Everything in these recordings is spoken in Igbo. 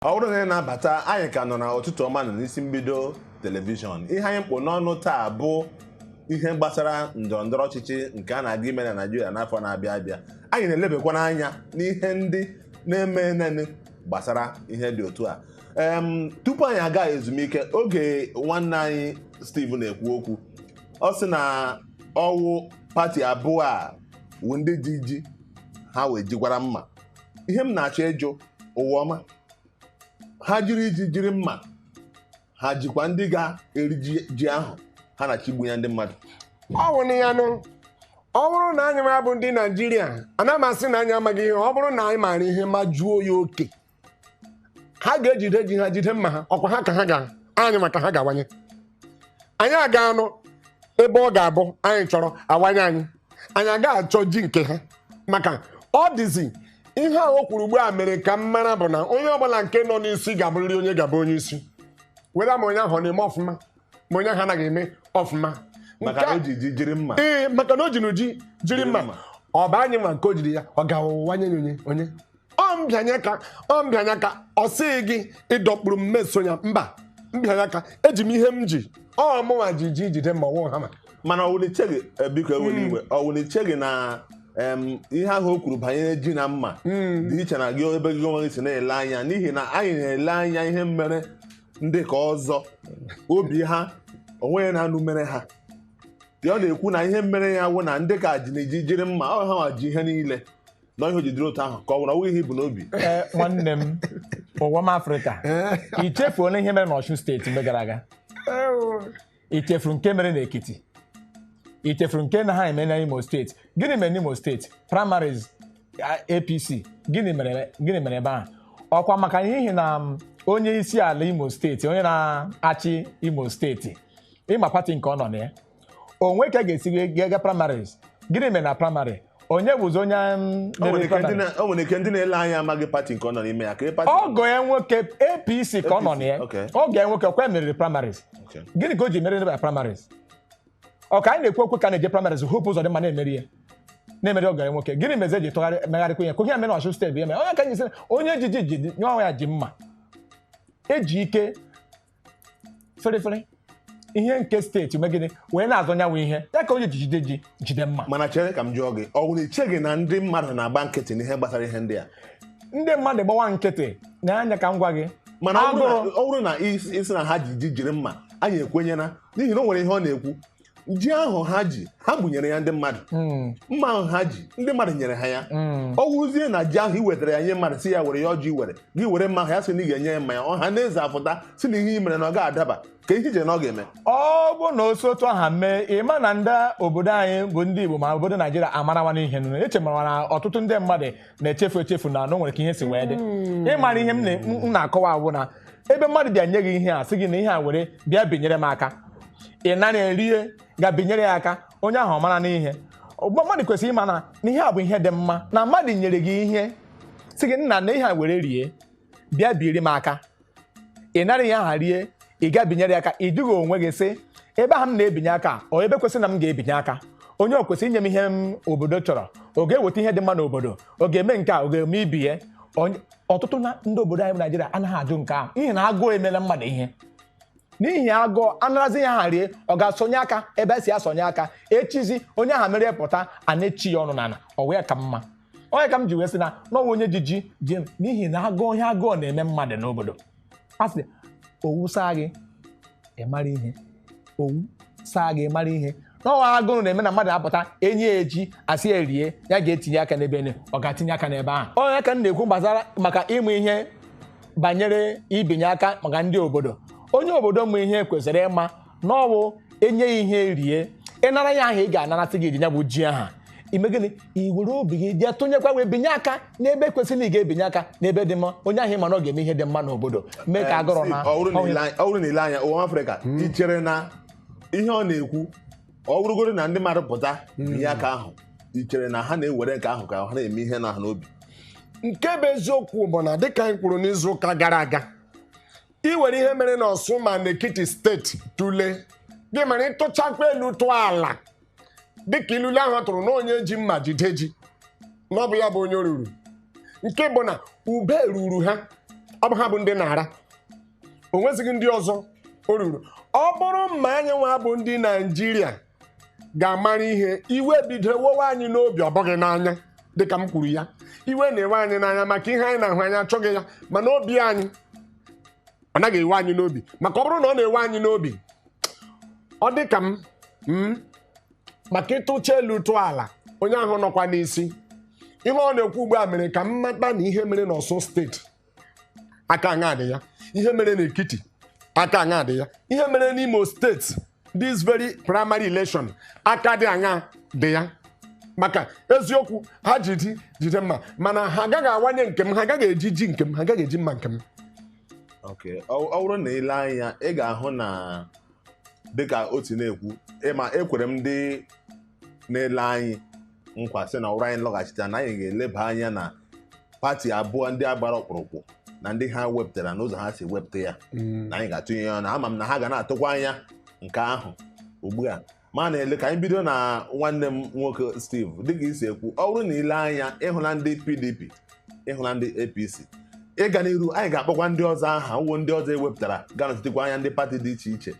Ọwụrụ na na-abata anyị ka nọ na ụtụtụ ọma na n'isi mbido telivishọn. Ihe anyị mkpụ n'ọnụ taa bụ ihe gbasara ndọrọndọrọ ọchịchị nke a na-aga ime na Naịjirịa n'afọ na-abịa abịa. Anyị na-elebekwana anya n'ihe ndị na-eme nene gbasara ihe dị otu a. Tupu anyị aga ezumike, oge nwanne anyị Steve na-ekwu okwu, ọ sị na ọwụ pati abụọ a wụ ndị ji ji ha wee jikwara mma. Ihe m na-achọ ịjụ ụwa ọma, ha jiri mma, ha jikwa ndị ga-eri ji ahụ ha na-achịgbu ya ndị mmadụ. Ọ wụ ya nụ. Ọ bụrụ na anyị ma bụ ndị Naịjirịa, ana m asị na anyị amaghị ihe. Ọ bụrụ na anyị maara ihe ma jụọ ya oke, ha ga-ejide ji ha jide mma ha, ọkwa ha ka ha ga anyị maka ha ga-awanye. Anyị aga anụ ebe ọ ga-abụ anyị chọrọ awanye anyị aga achọ ji nke ha, maka ọ dịzi ihe ahụ o kwuru ugbu a mere ka m mara bụ na onye ọbụla nke nọ n'isi ga-abụrịrị onye ga-abụ onye isi, weda ma onye ahụ na-eme ọfụma ma onye ahụ anaghị eme ọfụma. Maka o ji jiri mma. Ee, maka na o ji n'uji jiri mma. Ọ bụ anyị nwa nke o jiri ya, ọ ga-awanye onye ọ mbịanye aka ọ sịghị gị ịdọkpụrụ m meso ya, mba, mbịanye aka eji m ihe m ji ọ mụnwa ji jide ma ọwụ ha. Mana ọwụlicheghị biko eweli iwe, ọwụlicheghị na ihe ahụ o kwuru banyere ji na mma dị iche na gị ebe gị onwe gị si na-ele anya, n'ihi na anyị na-ele anya ihe mere ndị ka ọzọ obi ha onwe na-anụ mere ha. Ọ na-ekwu na ihe mere ya wụ na ndị ka ji na-eji jiri mma, ọ ha ma ji ihe niile na ihe ojidere otu ahụ ka ọ nwere ihe ibu n'obi. Nwanne m ụwa m Afrịka, i chefuola ihe mere n'Ọshun steeti mgbe gara aga? I chefuru nke mere n'Ekiti? I chefuru nke na ha eme na Imo steeti? Gịnị mere n'Imo steeti? Primaries APC, gịnị mere ebe ahụ? Ọkwa maka n'ihi na onye isi ala Imo steeti, onye na-achị Imo steeti, ịma pati nke ọ nọ na ya, onwe ka ga-esi ga primaries. Gịnị mere na primary? Onye bụzi onye o nwere ike ndị na-ele anya amaghị pati nke ọ nọ n'ime ya. Ọgọ ya nwoke APC ka ọ nọ na ya, ọgọ ya nwoke ọkwa meriri primaries. Gịnị ka o ji mere na primaries? Ọ ka anyị na-ekwu okwu ka na-eje primaries hope ụzọ dị mma na-emeri ọgọ ya nwoke. Gịnị meze ji megharịkwa ya? Ihe mere n'Ọshun steeti bụ ya mere onye ka anyị sị onye ejiji ji nye ya ji mma, eji ike ferefere ihe nke steeti megide wee na-azọ nyanwụ ihe ya ka onye ji jide mma. Mana chere ka m jụọ gị, ọ wụrụ icheghị na ndị mmadụ na-agba nkịtị n'ihe gbasara ihe ndị a? Ndị mmadụ gbawa nkịtị na anya ka m gwa gị. Mana ọ bụrụ na isi na ha ji jiri mma, anyị ekwenyena n'ihi na o nwere ihe ọ na-ekwu. Ji ahụ ha ji, ha gbunyere ya ndị mmadụ. Mma ahụ ha ji, ndị mmadụ nyere ha ya. Ọ wụzie na ji ahụ i wetara ya nye mmadụ si ya were ya ọjị were gị were mma ahụ ya sị na ị ga-enye ya mmanya, ọha na-eze afụta si na ihe i mere na ọ ga-adaba ka ihe ije na ọ ga-eme. Ọ bụ na otu otu aha mee ịma na ndị obodo anyị bụ ndị Igbo ma obodo Naịjirịa amarawa n'ihe nụ. Echemara na ọtụtụ ndị mmadụ na-echefu na o nwere ka ihe si wee dị. Ịmara ihe m na-akọwa abụ na ebe mmadụ bịa nye gị ihe a sị gị na ihe a were bịa binyere m aka, ị na-erie ga-binyere ya aka, onye ahụ ọmara n'ihe. Mmadụ kwesịrị ịma na ihe a bụ ihe dị mma, na mmadụ nyere gị ihe sị gị nna na ihe a were rie bịa biri m aka, ị nara ihe aha rie, ị ga-binyere ya aka, ị dịghị onwe gị sị ebe ahụ m na-ebinye aka ọ ebe kwesịrị na m ga-ebinye aka. Onye o kwesịrị inye m ihe m obodo chọrọ, ọ ga-eweta ihe dị mma n'obodo, ọ ga-eme nke a, ọ ga-eme ibie. Ọtụtụ na ndị obodo anyị bụ Naịjirịa anaghị ajụ nke ahụ n'ihi na agụụ emela mmadụ ihe. N'ihi agụụ anarazi ya ha rie, ọ ga-asọnye aka ebe esi asọnye aka, echizi onye aha mere pụta a na-echi ya ọnụ n'ala, ọ wee ka mma. Onye ka m ji wee sị na n'ọnwa onye ji n'ihi na agụụ ihe agụụ na-eme mmadụ n'obodo. Asị owu saa gị ịmara ihe, owu saa gị ịmara ihe. N'ọnwa agụụ na-eme na mmadụ apụta enye eji asị erie ya ga-etinye aka n'ebe ene, ọ ga-atinye aka n'ebe ahụ. Onye ka m na-ekwu gbasara maka ịmụ ihe banyere ibinye aka maka ndị obodo. Onye obodo mụ ihe kwesịrị ịma n'ọwụ enye ihe rie, ịnara ya ahụ ị ga-anarasị gị ya bụ ji aha, ime gịnị? I were obi gị jee tụnyekwa wee binye aka n'ebe kwesịrị na ị ga-ebinye aka n'ebe dị mma. Onye ahụ ịma na ọ ga-eme ihe dị mma n'obodo, mee ka agụrụ na ọ bụrụ na ile anya ụwa Afrịka, i chere na ihe ọ na-ekwu ọ bụrụgoro na ndị mmadụ pụta binye aka ahụ, i chere na ha na-ewere nke ahụ ka ha na-eme ihe na ha n'obi? Nke bụ eziokwu bụ na dịka anyị kwuru n'izu ụka gara aga, iwere ihe mere n'Ọsụn ma n'Ekiti steeti tụlee gị mere ịtụchakwa elu tụọ ala dịka ilule ahụ tụrụ na onye ji mma jide ji na ọ bụ ya bụ onye ruru. Nke bụ na ube ruru ha, ọ bụ ha bụ ndị na-ara o nwezighị ndị ọzọ o ruru. Ọ bụrụ ma anyị nwa bụ ndị Naijiria ga-amara ihe iwe bido wowe anyị n'obi ọ bụghị n'anya dịka m kwuru ya iwe na-ewe anyị n'anya maka ihe anyị na-ahụ anyị achọghị ya mana obi anyị ọ naghị ewe anyị n'obi maka ọ bụrụ na ọ na-ewe anyị n'obi ọ dị ka m maka ịtụcha elu tụọ ala onye ahụ nọkwa n'isi ihe ọ na-ekwu ugbu a mere ka m mata na ihe mere n'Ọsụ steeti aka aṅa dị ya ihe mere n'Ekiti aka aṅa dị ya ihe mere n'Imo steeti this very primary election aka dị aṅa dị ya maka eziokwu ha jide mma mana ha agaghị awanye nke m ha agaghị eji ji nke m ha agaghị eji mma nke m. Okay, ọ bụrụ na ile anya ị ga-ahụ na dịka otu na-ekwu ịma ekwere m ndị na-ele anyị nkwa sị na ọrụ anyị lọghachita na anyị ga-eleba anya na pati abụọ ndị agbara ọkpụrụkpụ na ndị ha wepụtara n'ụzọ ha si wepụta ya na anyị ga-atụnye ya na ama m na ha ga na-atụkwa anya nke ahụ ugbu a ma na-ele ka anyị bido na nwanne m nwoke Steve dịka isi ekwu ọ bụrụ na ile anya ịhụla ndị PDP ịhụla ndị APC ịga n'iru anyị ga-akpọkwa ndị ọzọ aha ụwo ndị ọzọ ewepụtara ga-anọchitekwa anya ndị pati dị iche iche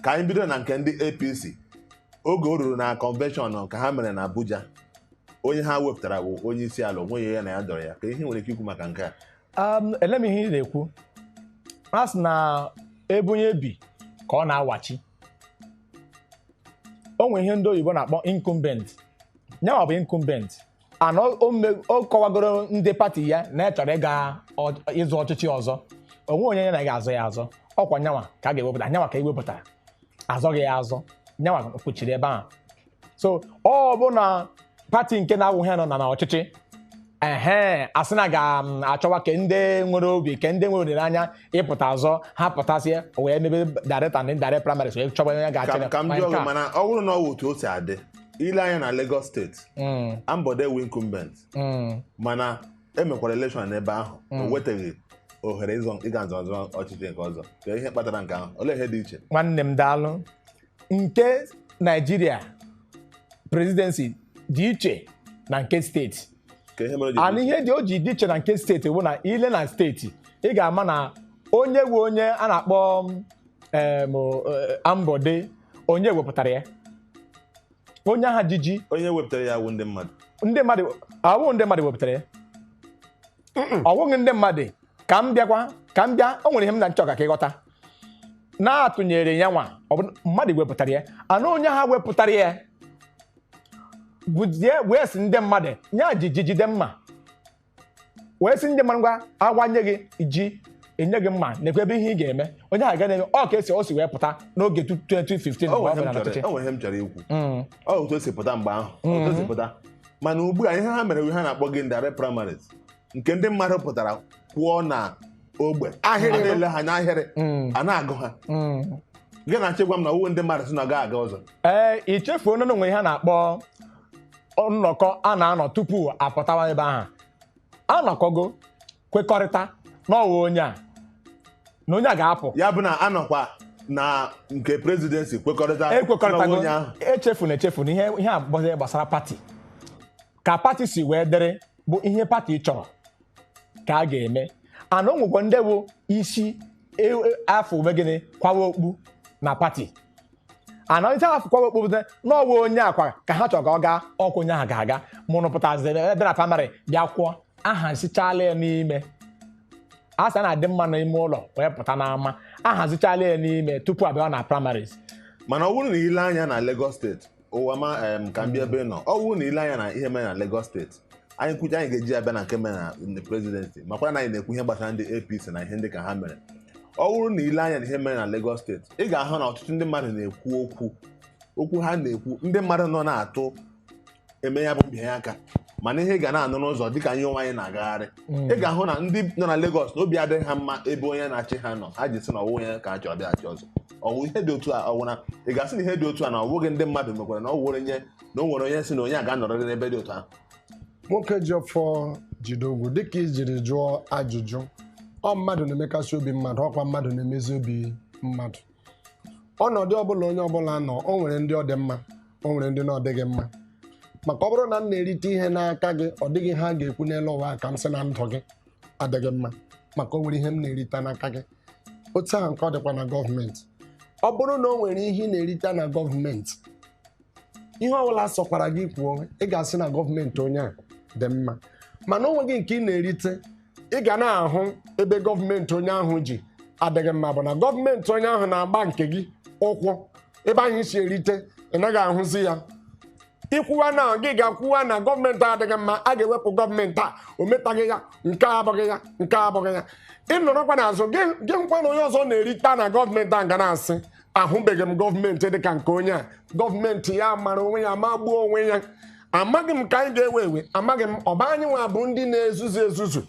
ka anyị bido na nke ndị APC oge o ruru na convention ka ha mere na Abuja onye ha wepụtara bụ onye isi ala onwe ya na ya dọrọ ya ka ihe nwere ike ikwu maka nke a ele m ihe ị na-ekwu a sị na ebunye bi ka ọ na-awachi o nwere ihe ndị oyibo na-akpọ incumbent nyanwa bụ incumbent ana o kọwagoro ndị pati ya na chọrọ ịga ịzụ ọchịchị ọzọ onwe onye ya na ga-azọ ya azọ ọkwa nyanwa ka a ga-ewepụta nyanwa ka ewepụtara azọghị ya azọ nyanwa kpuchiri ebe ahụ so ọ bụ na pati nke na-awụghị ya nọ na ọchịchị asị na ga-achọwa ke ndị nwere obi ke ndị nwere olileanya ịpụta azọ ha pụtasịa wee mebe direct and indirect primaries wee chọba onye ga-achị ka m jụọ gị mana ọ bụrụ na ọ wụ otu o si adị ile anya na Lagos steeti Ambode wu incumbent mana emekwara election n'ebe ahụ o wetaghị ohere ịga nzọzọ ọchịchị nke ọzọ ka ihe kpatara nke ahụ olee ihe dị iche nwanne m daalụ nke Naijiria presidency dị iche na nke steeti ana ihe dị o ji dị iche na nke steeti bụ na ile na steeti ị ga-ama na onye wu onye a na-akpọ Ambode onye wepụtara ya onye aha jiji onye wepụtara ya wụ ndị mmadụ awụ ndị mmadụ wepụtara ya ọwụghị ndị mmadụ ka m bịa o nwere ihe m na nchọ ka ịghọta na-atụnyere ya nwa mmadụ wepụtara ya ana onye ha wepụtara ya wee sị ndị mmadụ nya jiji jide mma wee sị ndị mmadụ ngwa awanye gị ji enye gị mma nekwa ebe ihe ị ga-eme onye ha ga na-eme ọ ka esi o si wee pụta n'oge 2015 o nwere ihe m chọrọ ikwu ọ otu o si pụta mgbe ahụ otu o si pụta mana ugbu a ihe ha mere ha na-akpọ gị direct primaries nke ndị mmadụ pụtara kwụọ na ogbe na-ele ha n'ahịrị a na-agụ ha gị na-achịgwa m na uwe ndị mmadụ si na ga-aga ọzọ i chefuo na onwe ihe na-akpọ nnọkọ a na-anọ tupu apụtawa ebe ahụ anọkọgo kwekọrịta n'ọwa onye a na onye a ga-apụ ya bụ na anọkwa na nke presidency ekwekọrịtago echefu na ihe abụghị gbasara pati ka pati si wee dịrị bụ ihe pati chọrọ ka a ga-eme ana o nwekwa ndị bụ isi afọ umegịnị kwawa okpu na pati ana ite afọ kwawa okpu bụ n'ọwa onye akwa ka ha chọrọ ka ọ gaa ọkwa onye ahụ ga-aga mụrụpụtaziri na praịmarị bịa kwụọ ahazichala ya n'ime asa na-adị mma n'ime ụlọ wee pụta n'ama ahazichala ya n'ime tupu abịa na primaries mana ọ bụrụ na ile anya na Lagos steeti ụwa ma ka m bịa ebe nọ ọ bụrụ na ile anya na ihe mere na Lagos steeti anyị kwuche anyị ga-eji abịa na nke mere na presidency makwara na anyị na-ekwu ihe gbasara ndị APC na ihe ndị ka ha mere ọ bụrụ na ile anya na ihe mere na Lagos steeti ị ga-ahụ na ọtụtụ ndị mmadụ na-ekwu okwu ha na-ekwu ndị mmadụ nọ na-atụ eme ya bụ mbịanye aka mana ihe ị ga na-anụ n'ụzọ dịka anyị onwe anyị na-agagharị ị ga-ahụ na ndị nọ na Lagos na obi adịghị ha mma ebe onye na-achị ha nọ ha ji sị na ọwụ onye ka a chọrọ bịaghachi ọzọ ọwụ ihe dị otu a ọwụ na ị ga-asị na ihe dị otu a na ọ bụghị ndị mmadụ mekwara na ọ nwere onye si na onye a ga-anọrịrị n'ebe dị otu ahụ nwoke ji ọfọ jide ogwu dịka i jiri jụọ ajụjụ ọ mmadụ na-emekasị obi mmadụ ọkwa mmadụ na-emezi obi mmadụ ọnọdụ ọbụla onye ọbụla nọ o nwere ndị ọ dị mma o nwere ndị na ọ dịghị mma maka ọ bụrụ na m na-erite ihe n'aka gị ọ dịghị ha ga-ekwu n'elu ụwa ka m sị na ndụ gị adịghị mma maka o nwere ihe m na-erite n'aka gị otu ahụ nke ọ dịkwa na gọọmenti ọ bụrụ na o nwere ihe ị na-erite na gọọmenti ihe ọbụla sọkwara gị kwuo ị ga-asị na gọọmenti onye a dị mma mana o nweghị nke ị na-erite ị ga na-ahụ ebe gọọmenti onye ahụ ji adịghị mma bụ na gọọmenti onye ahụ na-agba nke gị ụkwụ ebe anyị si erite ị naghị ahụzi ya ikwuwa na gị ga-akwụwa na gọọmenti adịghị mma a ga-ewepụ gọọmenti a o metaghị ya nke abụghị ya nke abụghị ya ị nọrọkwa n'azụ gị nkwa na onye ọzọ na-erite na gọọmenti a ga na-asị ahụbeghị m gọọmenti dịka nke onye a gọọmenti ya mara onwe ya ma gbuo onwe ya amaghị m ka anyị ga-ewe ewe amaghị m ọba anyị nwa bụ ndị na-ezuzu ezuzu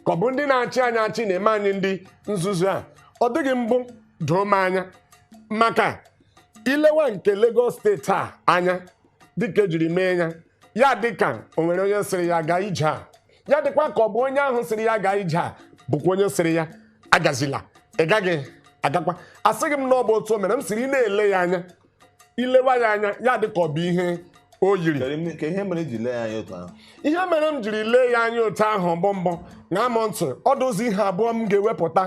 ka ọ bụ ndị na-achị anyị achị na-eme anyị ndị nzuzu a ọ dịghị mbụ doo m anya maka ilewa nke Lagos steeti a anya dịka ejiri mee ya dịka o nwere onye sịrị ya gaa ije a ya dịkwa ka ọ bụ onye ahụ sịrị ya gaa ije a bụkwa onye sịrị ya agazila ị gaghị agakwa asịghị m na ọ bụ otu o mere m sịrị ị na-ele ya anya ilewa ya anya ya dịka ọ bụ ihe o yiri ihe mere ji lee ya anya otu ahụ ihe mere m jiri lee ya anya otu ahụ bụ mbụ ṅaa m ntị ọ dozi ihe abụọ m ga-ewepụta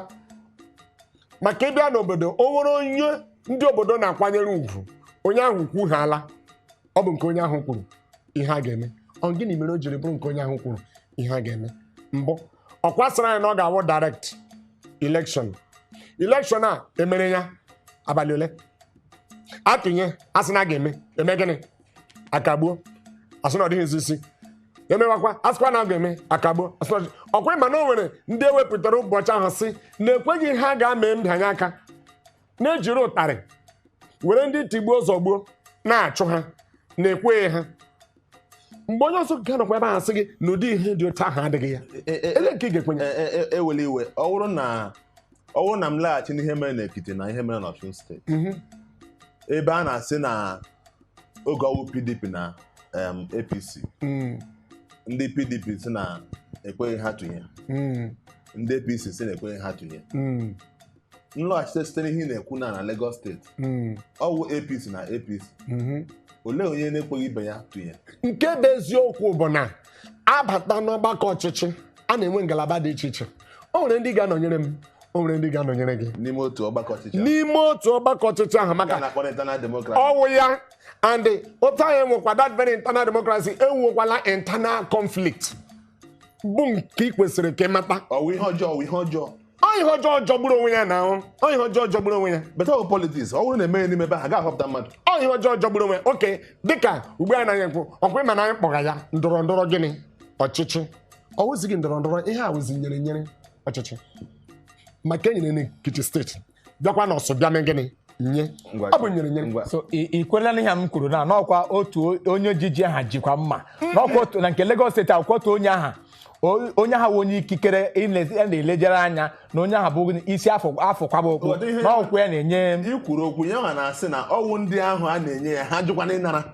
maka ịbịa n'obodo o nwere onye ndị obodo na-akwanyere ugwu onye ahụ kwughala ọ bụ nke onye ahụ kwuru ihe a ga-eme ọ gịnị mere o jiri bụrụ nke onye ahụ kwuru ihe a ga-eme mbụ ọ kwasịrị anyị na ọ ga-awụ direct election a emere ya abalị ole atụnye asị na a ga-eme eme gịnị akagbuo asị na ọ dịghị isi emewakwa asịkwa na a ga-eme akagbuo ọkwa ma na o nwere ndị ewepụtara ụbọchị ahụ sị na-ekweghị ihe a ga-ame mbịanye aka na-ejiri ụtarị were ndị tigbuo zọgbuo na-achụ ha na-ekweghị ha mgbe onye ọzọ ga nọkwa ebe ahụ sị gị na ụdị ihe dị otu ahụ adịghị ya ele nke ị ga-ekwenye ewele iwe ọ bụrụ na m laghachi n'ihe mere n'Ekiti na ihe mere n'Ọshụn steeti ebe a na-asị na oge ọwụ PDP na APC ndị PDP si na ekweghị ha tụnye ndị APC si na ekweghị ha tụnye nlọghachite site n'ihe na-ekwu na Lagos steeti ọwụ APC na APC olee onye na-ekweghị ibe ya tụnye nke bụ eziokwu bụ na abata n'ọgbakọ ọchịchị a na-enwe ngalaba dị iche iche o nwere ndị ga-anọnyere m o nwere ndị ga-anọnyere gị n'ime otu ọgbakọ ọchịchị ahụ maka na-akpọ internal democracy ọwụ ya and otu anyị nwekwa that very internal democracy enwekwala internal conflict bụ nke ị kwesịrị ka ịmata ọwụ ihe ọjọọ ihe ọjọọ jọgburu onwe ya na ahụ ihe ọjọọ jọgburu onwe ya beta ọ politiks ọ bụrụ na emeghị n'ime ebe ha ga-ahọpụta mmadụ ihe ọjọọ jọgburu onwe ya oke dịka ugbu a naghị ekwu ọkwa ịma na anyị kpọga ya ndọrọ ndọrọ gịnị ọchịchị ọ wụzighị ndọrọ ndọrọ ihe a wụzi nyere ọchịchị maka enyere n'Ekiti steeti bịakwa na ọsọ bịa mee gịnị nye ọ bụ nyere so ị kwelela ihe m kwuru na n'ọkwa otu onye ojiji aha jikwa mma n'ọkwa otu na nke Lagos steeti akwụkwọ otu onye aha onye ikikere na-elejere anya na onye aha bụ isi afọ kwaba okpu n'ọkwụ ya na-enye ikwuru okwu ya nwa na-asị na ọwụ ndị ahụ a na-enye ya ha jụkwana ịnara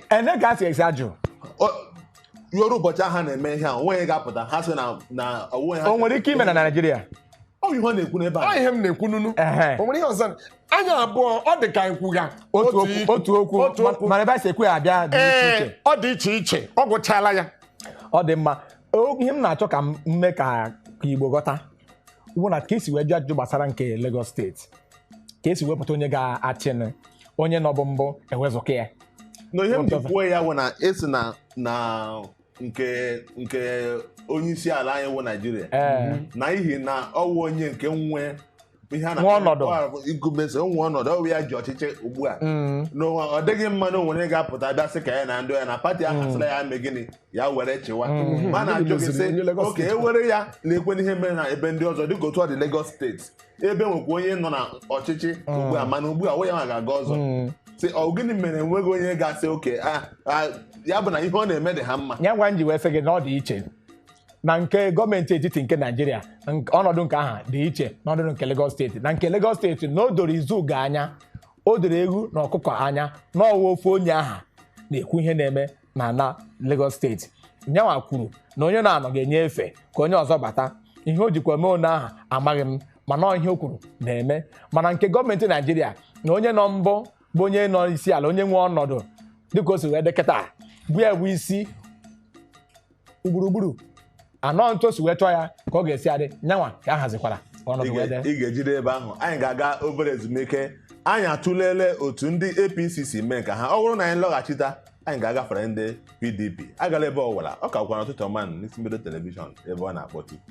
ene ga-asị esi ajụ yoru ụbọchị ahụ na-eme ihe a onwe ga-apụta ha sị na onwe ha o nwere ike ime na Naịjirịa ọ ihe ọ na-ekwu n'ebe a ihe m na-ekwu nunu o nwere ihe ọzọ anya abụọ ọ dị ka ikwuga otu okwu mana ebe a si ekwe abịa dị iche iche ọ dị iche iche ọ gwụchala ya ọ dị mma ihe m na-achọ ka m mee ka Igbo ghọta bụ na ka esi wee jụ ajụjụ gbasara nke Lagos steeti ka esi wepụta onye ga-achị onye nọbụ mbụ ewezụka ya na ihe m ji kwuo ya bụ na esi na nke onye isi ala anyị wụ Naịjirịa n'ihi na ọ wụ onye nke nwe ihe a na-igubesi onwe ọnọdụ ọwụ ya ji ọchịchị ugbu a ọ dịghị mma na onwere ga-apụta bịa sị ka ya na ndị ya na pati ahụ asịra ya mee gịnị ya were chịwa ma na-ajụ gị sị oke ewere ya na-ekwe n'ihe mere na ebe ndị ọzọ dịka otu ọ dị Lagos steeti ebe nwekwa onye nọ na ọchịchị ugbu a mana ugbu a onye nwa ga-aga ọzọ sị ọ gịnị mere enweghị onye ga-asị oke ya bụ na ihe ọ na-eme dị ha mma ya gwa nji wee sị gị na ọ dị iche na nke gọọmenti etiti nke Naịjirịa ọnọdụ nke aha dị iche n'ọnọdụ nke Lagos steeti na nke Lagos steeti na o doro izuga anya o doro ewu na ọkụkọ anya na ọwa ofu onye aha na-ekwu ihe na-eme na Lagos steeti nyanwa kwuru na onye na-anọ ga-enye efe ka onye ọzọ bata ihe o jikwa mee onye aha amaghị m mana ihe o kwuru na-eme mana nke gọọmenti Naịjirịa na onye nọ mbụ bụ onye nọ isi ala onye nwe ọnọdụ dịka o si wee dekịta bụ ya bụ isi gburugburu anọ ntu o si wee chọọ ya ka ọ ga-esi adị nyanwa ka a hazikwara ọnọdụ wee ị ga-ejide ebe ahụ anyị ga-aga obere ezumike anyị atụlele otu ndị APC si mee ka ha ọ bụrụ na anyị lọghachita anyị ga-agafere ndị PDP agala ebe ọwụla ọ ka gwara n'ụtụtụ ọma n'isi mbido telivishọn ebe ọ na-akpọtụ